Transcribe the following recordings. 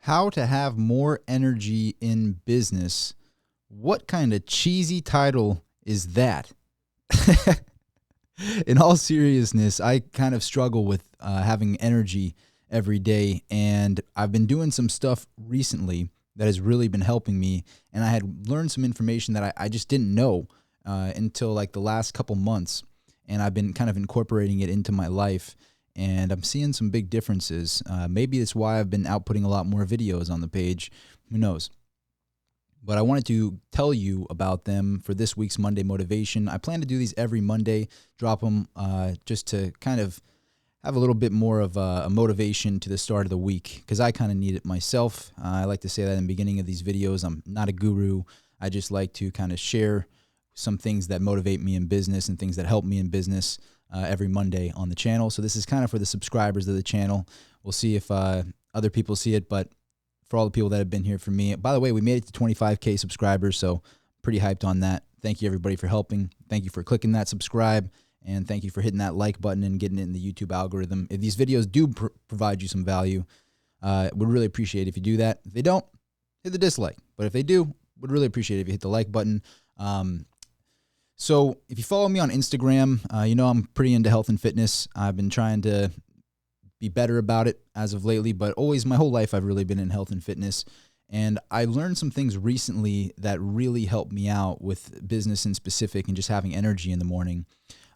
How to have more energy in business. What kind of cheesy title is that? In all seriousness, I kind of struggle with having energy every day, and I've been doing some stuff recently that has really been helping me, and I had learned some information that I just didn't know until like the last couple months, and I've been kind of incorporating it into my life, and I'm seeing some big differences. Maybe it's why I've been outputting a lot more videos on the page. Who knows? But I wanted to tell you about them for this week's Monday Motivation. I plan to do these every Monday, drop them just to kind of have a little bit more of a motivation to the start of the week, because I kind of need it myself. I like to say that in the beginning of these videos. I'm not a guru. I just like to kind of share some things that motivate me in business and things that help me in business every Monday on the channel. So this is kind of for the subscribers of the channel. We'll see if other people see it, but for all the people that have been here for me. By the way, we made it to 25K subscribers, so pretty hyped on that. Thank you, everybody, for helping. Thank you for clicking that subscribe, and thank you for hitting that like button and getting it in the YouTube algorithm. If these videos do provide you some value, would really appreciate it if you do that. If they don't, hit the dislike. But if they do, would really appreciate it if you hit the like button. So if you follow me on Instagram, you know I'm pretty into health and fitness. I've been trying to be better about it as of lately, but always my whole life I've really been in health and fitness. And I learned some things recently that really helped me out with business in specific and just having energy in the morning.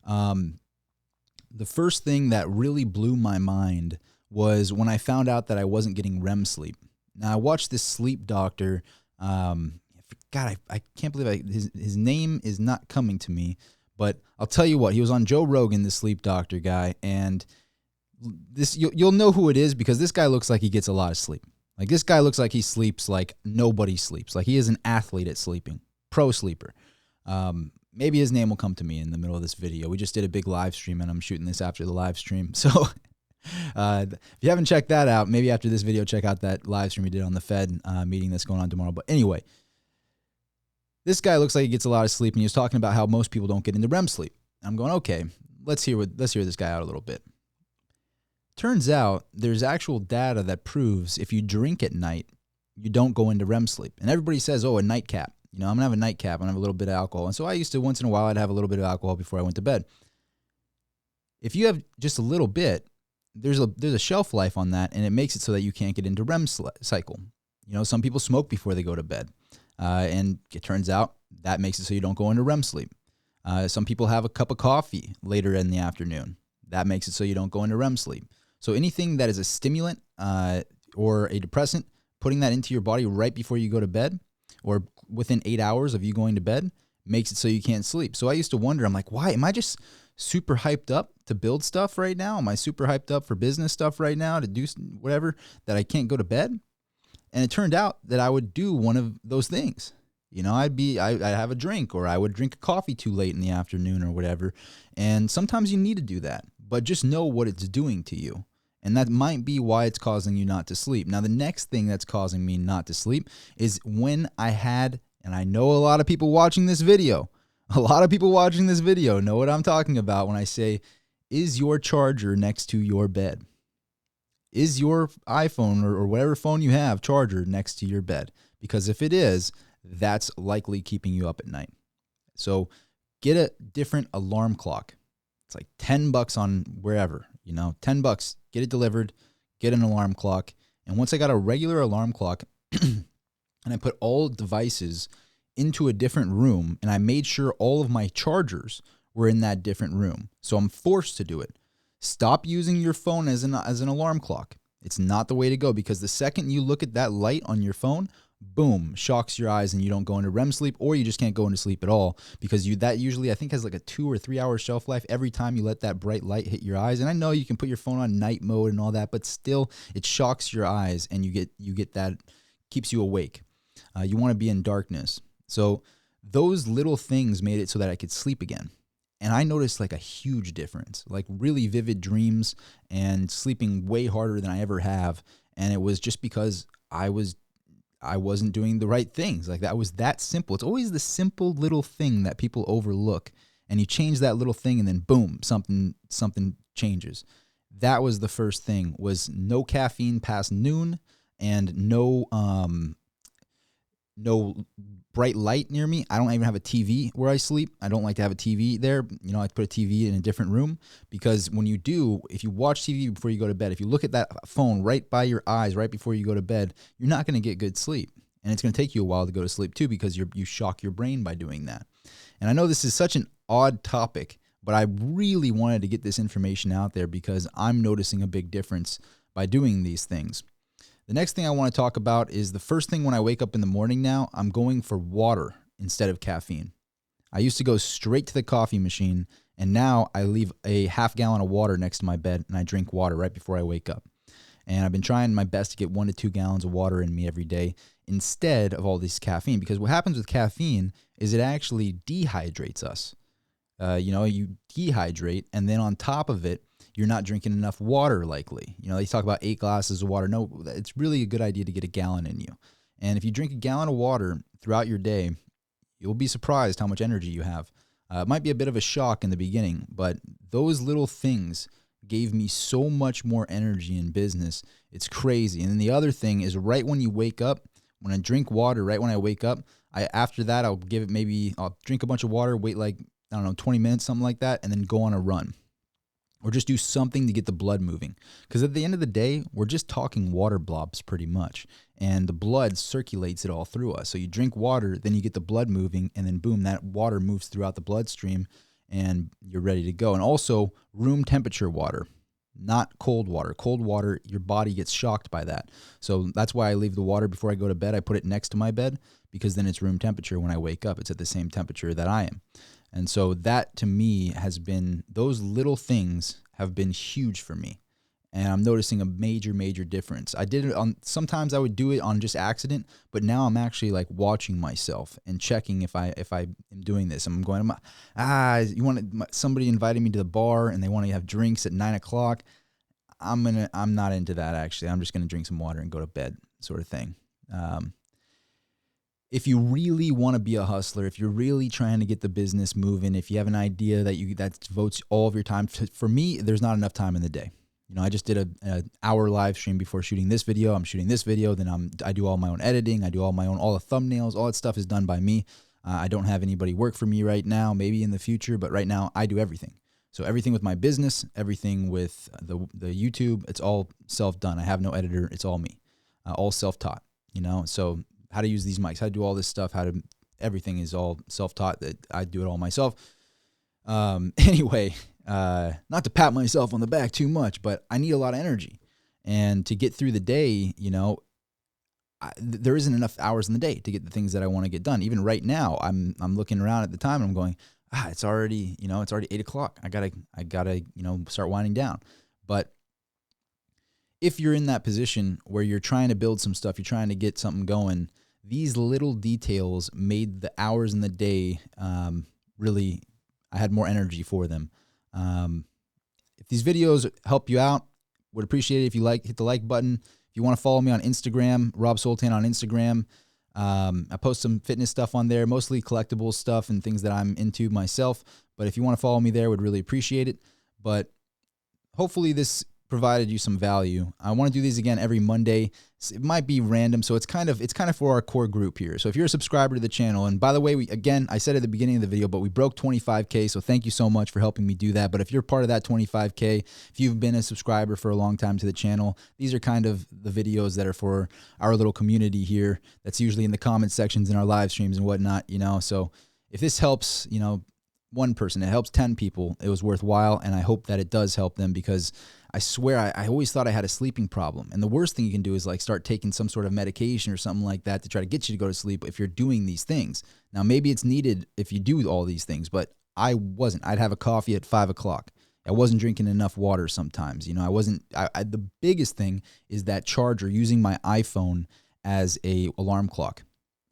The first thing that really blew my mind was when I found out that I wasn't getting REM sleep. Now I watched this sleep doctor. God, I can't believe his name is not coming to me, but I'll tell you what, he was on Joe Rogan, the sleep doctor guy, and this you'll know who it is because this guy looks like he gets a lot of sleep. Like this guy looks like he sleeps like nobody sleeps. Like he is an athlete at sleeping, pro sleeper. Maybe his name will come to me in the middle of this video. We just did a big live stream, and I'm shooting this after the live stream. So if you haven't checked that out, maybe after this video, check out that live stream we did on the Fed meeting that's going on tomorrow. But anyway, this guy looks like he gets a lot of sleep, and he was talking about how most people don't get into REM sleep. I'm going, okay, let's hear this guy out a little bit. Turns out there's actual data that proves if you drink at night, you don't go into REM sleep. And everybody says, oh, a nightcap. You know, I'm going to have a nightcap. I'm going to have a little bit of alcohol. And so I used to, once in a while, I'd have a little bit of alcohol before I went to bed. If you have just a little bit, there's a shelf life on that, and it makes it so that you can't get into REM cycle. You know, some people smoke before they go to bed. And it turns out that makes it so you don't go into REM sleep. Some people have a cup of coffee later in the afternoon. That makes it so you don't go into REM sleep. So anything that is a stimulant or a depressant, putting that into your body right before you go to bed or within 8 hours of you going to bed makes it so you can't sleep. So I used to wonder, I'm like, why? Am I just super hyped up to build stuff right now? Am I super hyped up for business stuff right now to do whatever that I can't go to bed? And it turned out that I would do one of those things. You know, I'd have a drink, or I would drink a coffee too late in the afternoon or whatever. And sometimes you need to do that, but just know what it's doing to you. And that might be why it's causing you not to sleep. Now, the next thing that's causing me not to sleep is when I had, and I know a lot of people watching this video know what I'm talking about when I say, is your charger next to your bed? Is your iPhone or whatever phone you have charger next to your bed? Because if it is, that's likely keeping you up at night. So get a different alarm clock. It's like $10 on wherever, you know, $10, get it delivered, get an alarm clock. And once I got a regular alarm clock and I put all devices into a different room, and I made sure all of my chargers were in that different room. So I'm forced to do it. Stop using your phone as an alarm clock. It's not the way to go, because the second you look at that light on your phone, boom, shocks your eyes and you don't go into REM sleep, or you just can't go into sleep at all, because that usually I think has like a 2 or 3 hour shelf life every time you let that bright light hit your eyes. And I know you can put your phone on night mode and all that, but still it shocks your eyes and you get that, keeps you awake. You want to be in darkness. So those little things made it so that I could sleep again. And I noticed like a huge difference, like really vivid dreams and sleeping way harder than I ever have. And it was just because I wasn't doing the right things. Like that was that simple. It's always the simple little thing that people overlook. And you change that little thing and then boom, something changes. That was the first thing, was no caffeine past noon and no bright light near me. I don't even have a TV where I sleep. I don't like to have a TV there. You know, I put a TV in a different room, because when you do, if you watch TV before you go to bed, if you look at that phone right by your eyes right before you go to bed, you're not going to get good sleep. And it's going to take you a while to go to sleep too, because you shock your brain by doing that. And I know this is such an odd topic, but I really wanted to get this information out there because I'm noticing a big difference by doing these things. The next thing I want to talk about is the first thing when I wake up in the morning now, I'm going for water instead of caffeine. I used to go straight to the coffee machine, and now I leave a half gallon of water next to my bed, and I drink water right before I wake up. And I've been trying my best to get 1 to 2 gallons of water in me every day instead of all this caffeine, because what happens with caffeine is it actually dehydrates us. You dehydrate, and then on top of it, you're not drinking enough water likely. You know, they talk about 8 glasses of water. No, it's really a good idea to get a gallon in you. And if you drink a gallon of water throughout your day, you'll be surprised how much energy you have. It might be a bit of a shock in the beginning, but those little things gave me so much more energy in business. It's crazy. And then the other thing is, right when you wake up, when I drink water, right when I wake up, after that, I'll drink a bunch of water, wait 20 minutes, something like that, and then go on a run. Or just do something to get the blood moving. Because at the end of the day, we're just talking water blobs pretty much. And the blood circulates it all through us. So you drink water, then you get the blood moving, and then boom, that water moves throughout the bloodstream, and you're ready to go. And also, room temperature water, not cold water. Cold water, your body gets shocked by that. So that's why I leave the water before I go to bed. I put it next to my bed, because then it's room temperature when I wake up. It's at the same temperature that I am. And so that, to me, those little things have been huge for me. And I'm noticing a major, major difference. I did it sometimes I would do it on just accident, but now I'm actually like watching myself and checking if I am doing this. I'm going, somebody invited me to the bar and they want to have drinks at 9 o'clock. I'm not into that, actually. I'm just going to drink some water and go to bed, sort of thing. If you really want to be a hustler, if you're really trying to get the business moving, if you have an idea that devotes all of your time, for me, there's not enough time in the day. You know, I just did an hour live stream before shooting this video. I'm shooting this video, then I do all my own editing. I do all the thumbnails. All that stuff is done by me. I don't have anybody work for me right now, maybe in the future, but right now I do everything. So everything with my business, everything with the YouTube, it's all self-done. I have no editor. It's all me, all self-taught, you know, so how to use these mics, how to do all this stuff, everything is all self-taught. That I do it all myself. Anyway, not to pat myself on the back too much, but I need a lot of energy. And to get through the day, you know, there isn't enough hours in the day to get the things that I want to get done. Even right now, I'm looking around at the time and I'm going, it's already 8 o'clock. I gotta, start winding down. But if you're in that position where you're trying to build some stuff, you're trying to get something going, these little details made the hours in the day really, I had more energy for them. If these videos help you out, would appreciate it if you hit the like button. If you want to follow me on Instagram, Rob Soltan on Instagram. I post some fitness stuff on there, mostly collectible stuff and things that I'm into myself. But if you want to follow me there, would really appreciate it. But hopefully this provided you some value. I want to do these again every Monday. It might be random, so it's kind of for our core group here. So if you're a subscriber to the channel, and by the way, I said at the beginning of the video, but we broke 25K, so thank you so much for helping me do that. But if you're part of that 25K, if you've been a subscriber for a long time to the channel, these are kind of the videos that are for our little community here. That's usually in the comment sections in our live streams and whatnot, So if this helps, one person, it helps 10 people, it was worthwhile, and I hope that it does help them, because I swear I always thought I had a sleeping problem. And the worst thing you can do is start taking some sort of medication or something like that to try to get you to go to sleep if you're doing these things. Now, maybe it's needed if you do all these things, but I wasn't. I'd have a coffee at 5 o'clock. I wasn't drinking enough water sometimes. The biggest thing is that charger, using my iPhone as a alarm clock.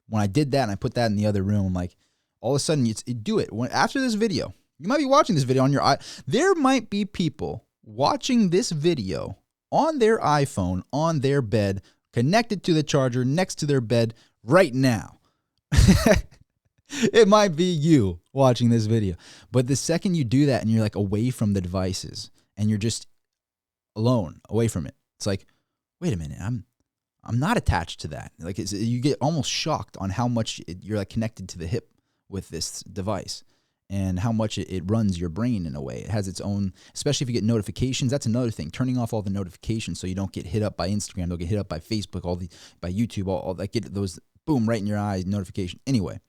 When I did that and I put that in the other room, I'm like, all of a sudden, do it. After this video, you might be watching this video on your there might be people watching this video on their iPhone, on their bed, connected to the charger next to their bed right now. It might be you watching this video. But the second you do that and you're away from the devices and you're just alone, away from it, it's like, wait a minute, I'm not attached to that. Like you get almost shocked on how much you're like connected to the hip with this device and how much it runs your brain in a way. It has its own, especially if you get notifications. That's another thing, turning off all the notifications so you don't get hit up by Instagram, don't get hit up by Facebook, by YouTube, all that, get those boom right in your eyes notification. Anyway,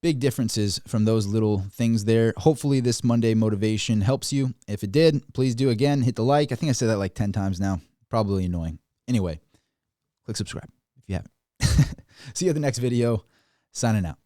big differences from those little things there. Hopefully this Monday motivation helps you. If it did, please do again, hit the like. I think I said that like 10 times now. Probably annoying. Anyway, click subscribe if you haven't. See you at the next video. Signing out.